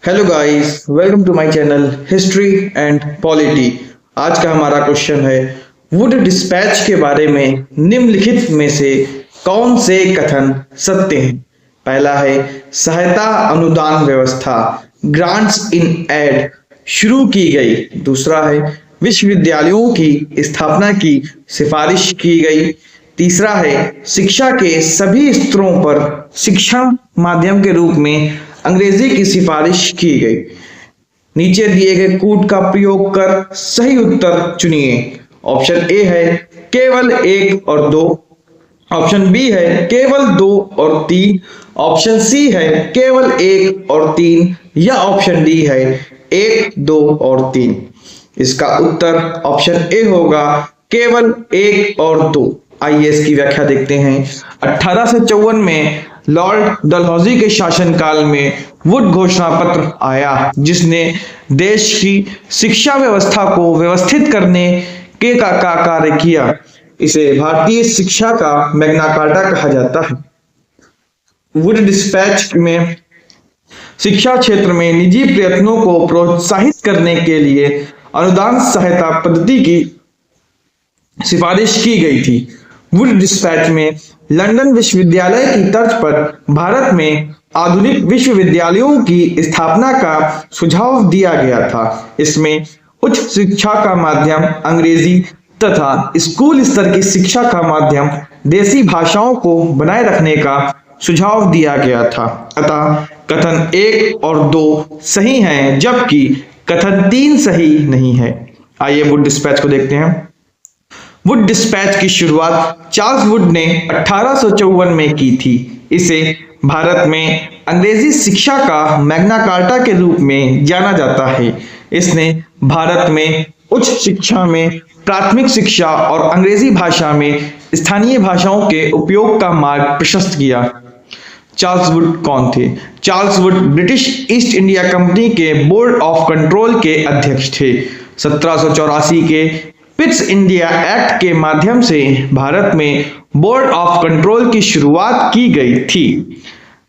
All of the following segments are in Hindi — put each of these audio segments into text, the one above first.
Hello guys, welcome to my channel history and polity. आज का हमारा क्वेश्चन है वुड डिस्पैच के बारे में निम्नलिखित में से कौन से कथन सत्य हैं। पहला है सहायता अनुदान व्यवस्था ग्रांट्स इन एड शुरू की गई। दूसरा है विश्वविद्यालयों की स्थापना की सिफारिश की गई। तीसरा है शिक्षा के सभी स्तरों पर शिक्षण माध्यम के रूप में अंग्रेजी की सिफारिश की गई। नीचे दिए गए कूट का प्रयोग कर सही उत्तर चुनिए। ऑप्शन ए है केवल एक और दो। ऑप्शन बी है केवल दो और तीन। ऑप्शन सी है केवल एक और तीन या ऑप्शन डी है एक, दो और तीन। इसका उत्तर ऑप्शन ए होगा केवल एक और दो। आइए इसकी व्याख्या देखते हैं। 1854 में लॉर्ड डलहौजी के शासनकाल में वुड घोषणा पत्र आया जिसने देश की शिक्षा व्यवस्था को व्यवस्थित करने के का कार्य किया। इसे भारतीय शिक्षा का मैग्ना कार्टा कहा जाता है। वुड डिस्पैच में शिक्षा क्षेत्र में निजी प्रयत्नों को प्रोत्साहित करने के लिए अनुदान सहायता पद्धति की सिफारिश की गई थी। वुड डिस्पैच में लंदन विश्वविद्यालय की तर्ज पर भारत में आधुनिक विश्वविद्यालयों की स्थापना का सुझाव दिया गया था। इसमें उच्च शिक्षा का माध्यम अंग्रेजी तथा स्कूल स्तर की शिक्षा का माध्यम देसी भाषाओं को बनाए रखने का सुझाव दिया गया था। अतः कथन एक और दो सही हैं जबकि कथन तीन सही नहीं है। आइए वुड डिस्पैच को देखते हैं। वुड डिस्पैच की शुरुआत चार्ल्स वुड ने 1854 में की थी। इसे भारत में अंग्रेजी शिक्षा का मैग्ना कार्टा के रूप में जाना जाता है। इसने भारत में उच्च शिक्षा में प्राथमिक शिक्षा और अंग्रेजी भाषा में स्थानीय भाषाओं के उपयोग का मार्ग प्रशस्त किया। चार्ल्स वुड कौन थे? Charles Wood British east India company के बोर्ड ऑफ कंट्रोल के अध्यक्ष थे। 1784 के पिट्स इंडिया एक्ट के माध्यम से भारत में बोर्ड ऑफ कंट्रोल की शुरुआत की गई थी।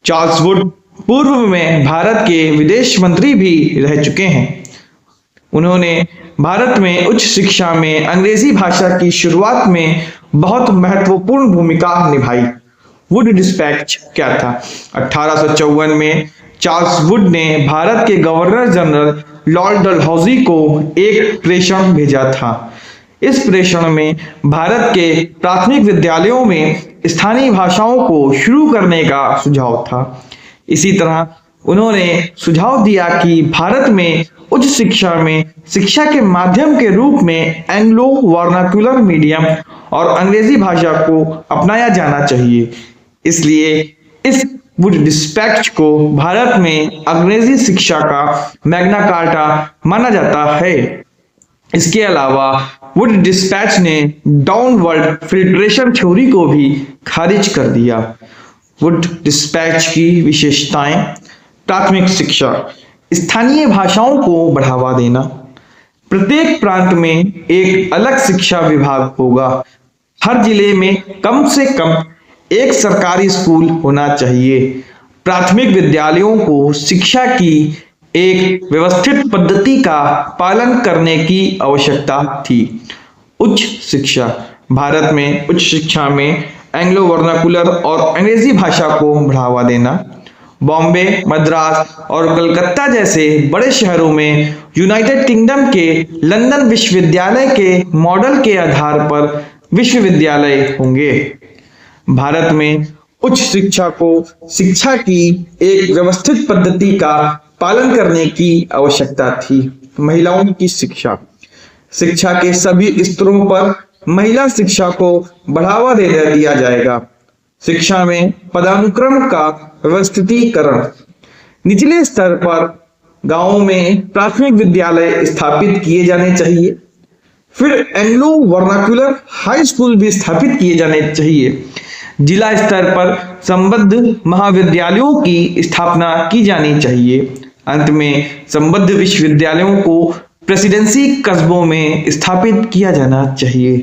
चार्ल्स वुड पूर्व में भारत के विदेश मंत्री भी रह चुके हैं। उन्होंने भारत में उच्च शिक्षा में अंग्रेजी भाषा की शुरुआत में बहुत महत्वपूर्ण भूमिका निभाई। वुड डिस्पैच क्या था? 1854 में चार्ल्स वुड ने भारत के गवर्नर जनरल लॉर्ड डलहौजी को एक प्रेषण भेजा था। इस प्रेषण में भारत के प्राथमिक विद्यालयों में स्थानीय भाषाओं को शुरू करने का सुझाव था। इसी तरह उन्होंने सुझाव दिया कि भारत में उच्च शिक्षा में शिक्षा के माध्यम के रूप में एंग्लो वर्नाक्युलर मीडियम और अंग्रेजी भाषा को अपनाया जाना चाहिए। इसलिए इस वुड डिस्पैच को भारत में अंग्रेजी शिक्षा का मैग्ना कार्टा माना जाता है। इसके अलावा वुड डिस्पैच ने डाउनवर्ड फिल्ट्रेशन थ्योरी को भी खारिज कर दिया। वुड डिस्पैच की विशेषताएं: प्राथमिक शिक्षा, स्थानीय भाषाओं को बढ़ावा देना, प्रत्येक प्रांत में एक अलग शिक्षा विभाग होगा, हर जिले में कम से कम एक सरकारी स्कूल होना चाहिए, प्राथमिक विद्यालयों को शिक्षा की एक व्यवस्थित पद्धति का पालन करने की आवश्यकता थी। उच्च शिक्षा, भारत में उच्च शिक्षा में एंग्लो वर्नाकुलर और अंग्रेजी भाषा को बढ़ावा देना। बॉम्बे, मद्रास और कलकत्ता जैसे बड़े शहरों में यूनाइटेड किंगडम के लंदन विश्वविद्यालय के मॉडल के आधार पर विश्वविद्यालय होंगे। भारत में उच्च शिक्षा को शिक्षा की एक व्यवस्थित पद्धति का पालन करने की आवश्यकता थी। महिलाओं की शिक्षा, शिक्षा के सभी स्तरों पर महिला शिक्षा को बढ़ावा दे दिया जाएगा। शिक्षा में पदानुक्रम का व्यवस्थितीकरण, निचले स्तर पर गांवों में प्राथमिक विद्यालय स्थापित किए जाने चाहिए, फिर एंग्लो वर्नाक्युलर हाई स्कूल भी स्थापित किए जाने चाहिए। जिला स्तर पर संबद्ध महाविद्यालयों की स्थापना की जानी चाहिए। अंत में संबद्ध विश्वविद्यालयों को प्रेसिडेंसी कस्बों में स्थापित किया जाना चाहिए।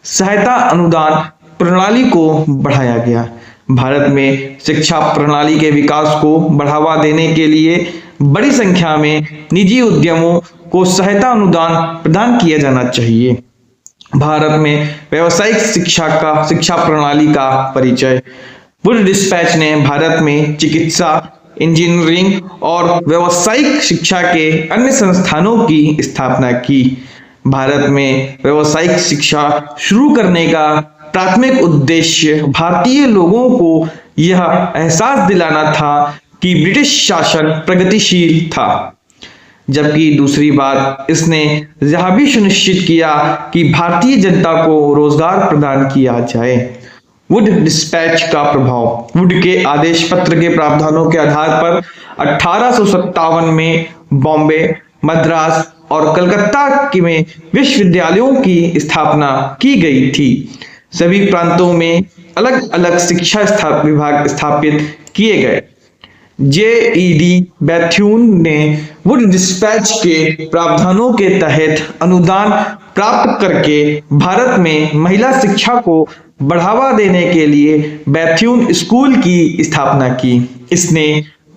सहायता अनुदान प्रणाली को बढ़ाया गया। भारत में शिक्षा प्रणाली के विकास को बढ़ावा देने के लिए बड़ी संख्या में निजी उद्यमों को सहायता अनुदान प्रदान किया जाना चाहिए। भारत में व्यावसायिक शिक्षा प्रणाली का परिचय। वुड डिस्पैच ने भारत में चिकित्सा, इंजीनियरिंग और व्यावसायिक शिक्षा के अन्य संस्थानों की स्थापना की। भारत में व्यावसायिक शिक्षा शुरू करने का प्राथमिक उद्देश्य भारतीय लोगों को यह एहसास दिलाना था कि ब्रिटिश शासन प्रगतिशील था, जबकि दूसरी बात इसने यह भी सुनिश्चित किया कि भारतीय जनता को रोजगार प्रदान किया जाए। वुड डिस्पैच का प्रभाव। वुड के आदेश पत्र के प्रावधानों के आधार पर 1857 में बॉम्बे, मद्रास और कलकत्ता में विश्वविद्यालयों की स्थापना की गई थी। सभी प्रांतों में अलग अलग शिक्षा विभाग स्थापित किए गए। J.E.D. बैथ्यून ने वुड डिस्पैच के प्रावधानों के तहत अनुदान प्राप्त करके भारत में महिला शिक्षा को बढ़ावा देने के लिए बैथ्यून स्कूल की स्थापना की। इसने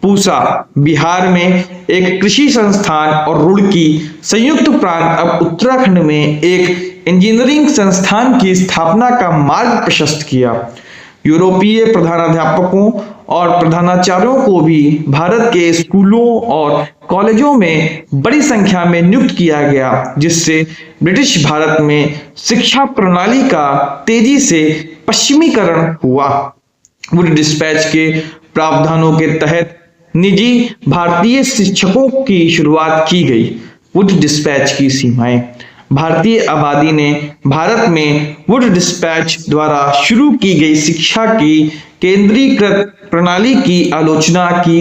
पूसा, बिहार में एक कृषि संस्थान और रुड़की, संयुक्त प्रांत अब उत्तराखंड में एक इंजीनियरिंग संस्थान की स्थापना का मार्ग प्रशस्त किया। यूरोपीय प्रधानाध्यापकों और प्रधानाचार्यों को भी भारत के स्कूलों और कॉलेजों में बड़ी संख्या में नियुक्त किया गया, जिससे ब्रिटिश भारत में शिक्षा प्रणाली का तेजी से पश्चिमीकरण हुआ। वुड डिस्पैच के प्रावधानों के तहत निजी भारतीय शिक्षकों की शुरुआत की गई। वुड डिस्पैच की सीमाएं। भारतीय आबादी ने भारत में वुड डिस्पैच द्वारा शुरू की गई शिक्षा की केंद्रीकृत प्रणाली की आलोचना की।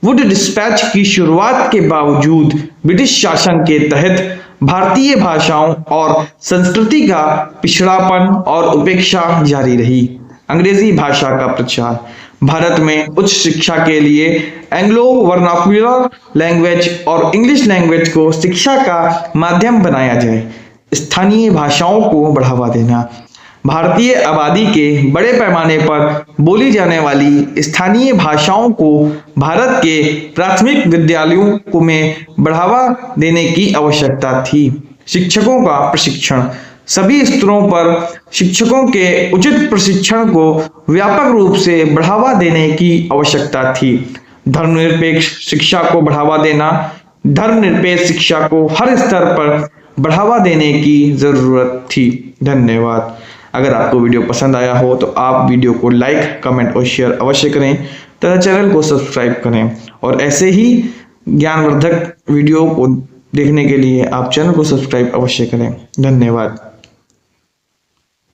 वुड डिस्पैच की शुरुआत के बावजूद ब्रिटिश शासन के तहत भारतीय भाषाओं और संस्कृति का पिछड़ापन और उपेक्षा जारी रही। अंग्रेजी भाषा का प्रचार। भारत में उच्च शिक्षा के लिए एंग्लो वर्नाक्युलर लैंग्वेज और इंग्लिश लैंग्वेज को शिक्षा का माध्यम बनाया जाए। स्थानीय भाषाओं को बढ़ावा देना। भारतीय आबादी के बड़े पैमाने पर बोली जाने वाली स्थानीय भाषाओं को भारत के प्राथमिक विद्यालयों में बढ़ावा देने की आवश्यकता थी। शिक्षकों का प्रशिक्षण। सभी स्तरों पर शिक्षकों के उचित प्रशिक्षण को व्यापक रूप से बढ़ावा देने की आवश्यकता थी। धर्मनिरपेक्ष शिक्षा को बढ़ावा देना। धर्मनिरपेक्ष शिक्षा को हर स्तर पर बढ़ावा देने की जरूरत थी। धन्यवाद। अगर आपको वीडियो पसंद आया हो तो आप वीडियो को लाइक, कमेंट और शेयर अवश्य करें तथा चैनल को सब्सक्राइब करें, और ऐसे ही ज्ञानवर्धक वीडियो को देखने के लिए आप चैनल को सब्सक्राइब अवश्य करें। धन्यवाद।